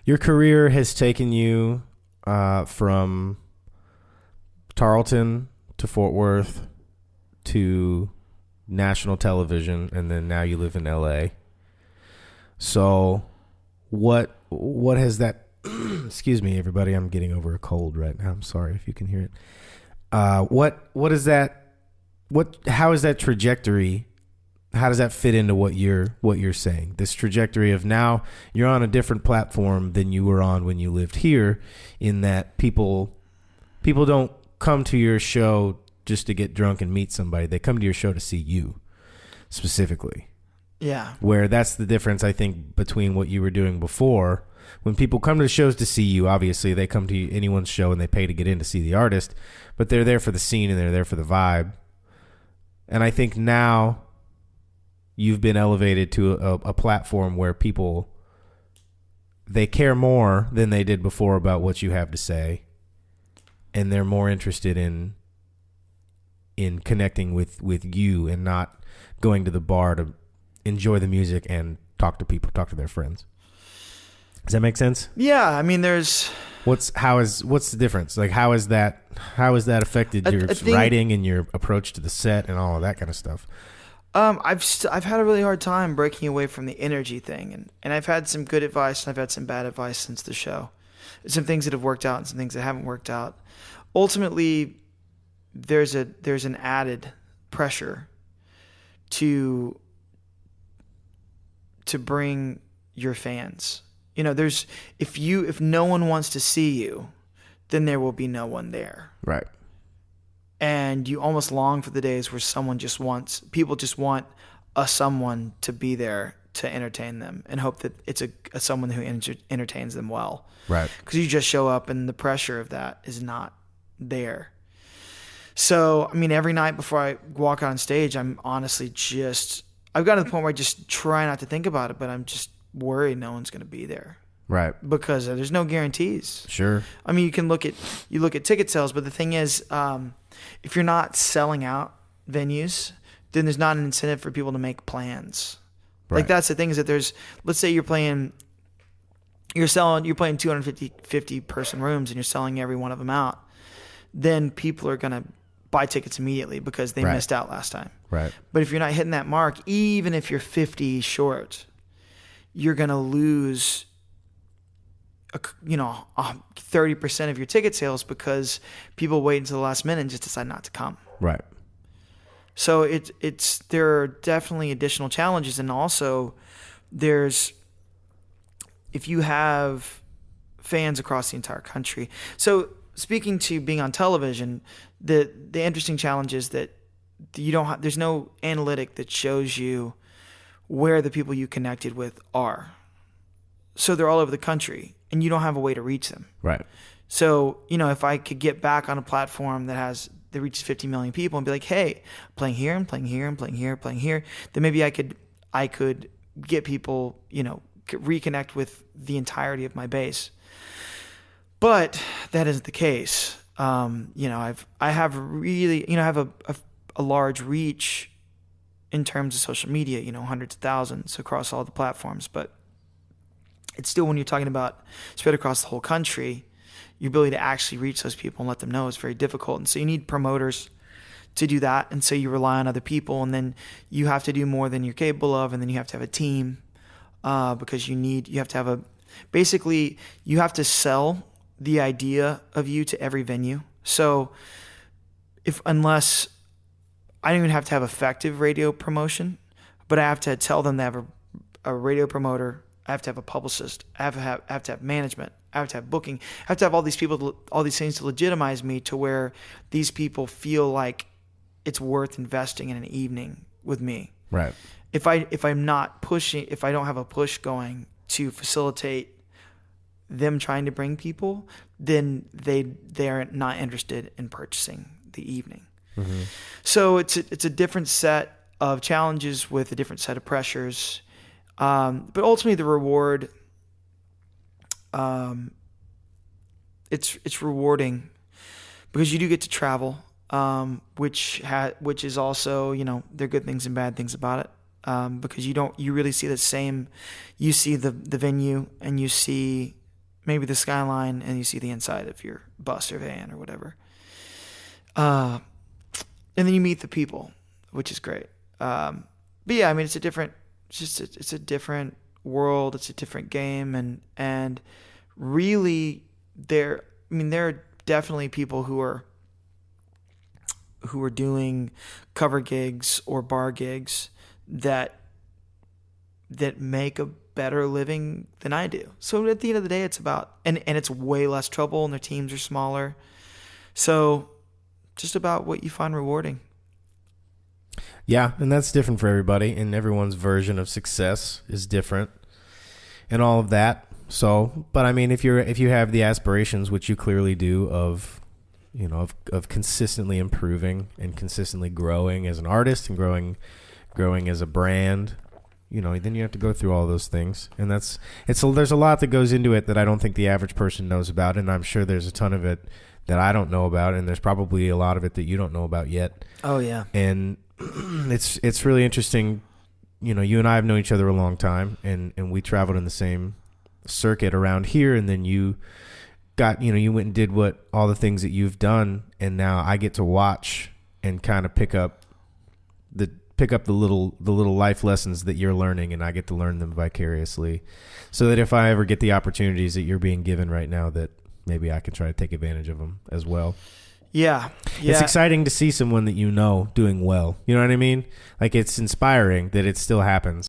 Your career has taken you from Tarleton to Fort Worth to national television, and then now you live in LA. So what has that excuse me everybody, I'm getting over a cold right now. I'm sorry if you can hear it. What is that, how is that trajectory, how does that fit into what you're saying? This trajectory of now you're on a different platform than you were on when you lived here, in that people don't come to your show just to get drunk and meet somebody. They come to your show to see you specifically. Yeah. Where that's the difference, I think, between what you were doing before. When people come to the shows to see you, obviously they come to anyone's show and they pay to get in to see the artist, but they're there for the scene and they're there for the vibe. And I think now you've been elevated to a platform where people, they care more than they did before about what you have to say, and they're more interested in connecting with you and not going to the bar to enjoy the music and talk to people, talk to their friends. Does that make sense? Yeah, I mean, there's what's the difference? Like, how has that affected your writing and your approach to the set and all of that kind of stuff? I've had a really hard time breaking away from the energy thing, and I've had some good advice and I've had some bad advice since the show. Some things that have worked out and some things that haven't worked out. Ultimately, there's an added pressure to bring your fans. You know, if no one wants to see you, then there will be no one there. Right. And you almost long for the days where people just want someone to be there to entertain them, and hope that it's a someone who entertains them well. Right. Because you just show up and the pressure of that is not there. So, I mean, every night before I walk on stage, I'm honestly I've gotten to the point where I just try not to think about it, but I'm just worried no one's going to be there. Right. Because there's no guarantees. Sure. I mean, you look at ticket sales, but the thing is, if you're not selling out venues, then there's not an incentive for people to make plans. Right. Like, that's the thing, is that let's say you're playing 250 person rooms and you're selling every one of them out, then people are going to buy tickets immediately because they missed out last time. Right. But if you're not hitting that mark, even if you're 50 short, you're going to lose 30% of your ticket sales because people wait until the last minute and just decide not to come. Right. So there are definitely additional challenges, and also if you have fans across the entire country. So speaking to being on television, the interesting challenge is that there's no analytic that shows you where the people you connected with are. So they're all over the country, and you don't have a way to reach them. Right. So, if I could get back on a platform that reaches 50 million people and be like, hey, I'm playing here, I'm playing here, I'm playing here, playing here, then maybe I could get people, reconnect with the entirety of my base. But that isn't the case. I have a large reach in terms of social media, hundreds of thousands across all the platforms, but it's still, when you're talking about spread across the whole country, your ability to actually reach those people and let them know is very difficult. And so you need promoters to do that. And so you rely on other people, and then you have to do more than you're capable of. And then you have to have a team, because you have to sell the idea of you to every venue. So unless I don't even have to have effective radio promotion, but I have to tell them they have a radio promoter, I have to have a publicist, I have to have management, I have to have booking, I have to have all these people, all these things to legitimize me to where these people feel like it's worth investing in an evening with me. Right. If I'm not pushing, if I don't have a push going to facilitate them trying to bring people, then they are not interested in purchasing the evening. Mm-hmm. So it's a different set of challenges with a different set of pressures. But ultimately the reward, it's rewarding because you do get to travel, which is also, there are good things and bad things about it. Because you really see you see the venue, and you see maybe the skyline and you see the inside of your bus or van or whatever. And then you meet the people, which is great. But yeah, I mean, it's a different world. It's a different game. And really there are definitely people who are doing cover gigs or bar gigs that make a better living than I do. So at the end of the day, it's about, and it's way less trouble and their teams are smaller. So just about what you find rewarding. Yeah, and that's different for everybody, and everyone's version of success is different and all of that. So, but I mean, if you have the aspirations, which you clearly do, of consistently improving and consistently growing as an artist and growing as a brand, then you have to go through all those things. And there's a lot that goes into it that I don't think the average person knows about, and I'm sure there's a ton of it that I don't know about, and there's probably a lot of it that you don't know about yet. Oh yeah. And it's really interesting. You and I have known each other a long time, and we traveled in the same circuit around here, and then you went and did all the things that you've done, and now I get to watch and kind of pick up the little life lessons that you're learning, and I get to learn them vicariously, so that if I ever get the opportunities that you're being given right now, that maybe I can try to take advantage of them as well. Yeah. It's exciting to see someone that doing well. You know what I mean? Like, it's inspiring that it still happens.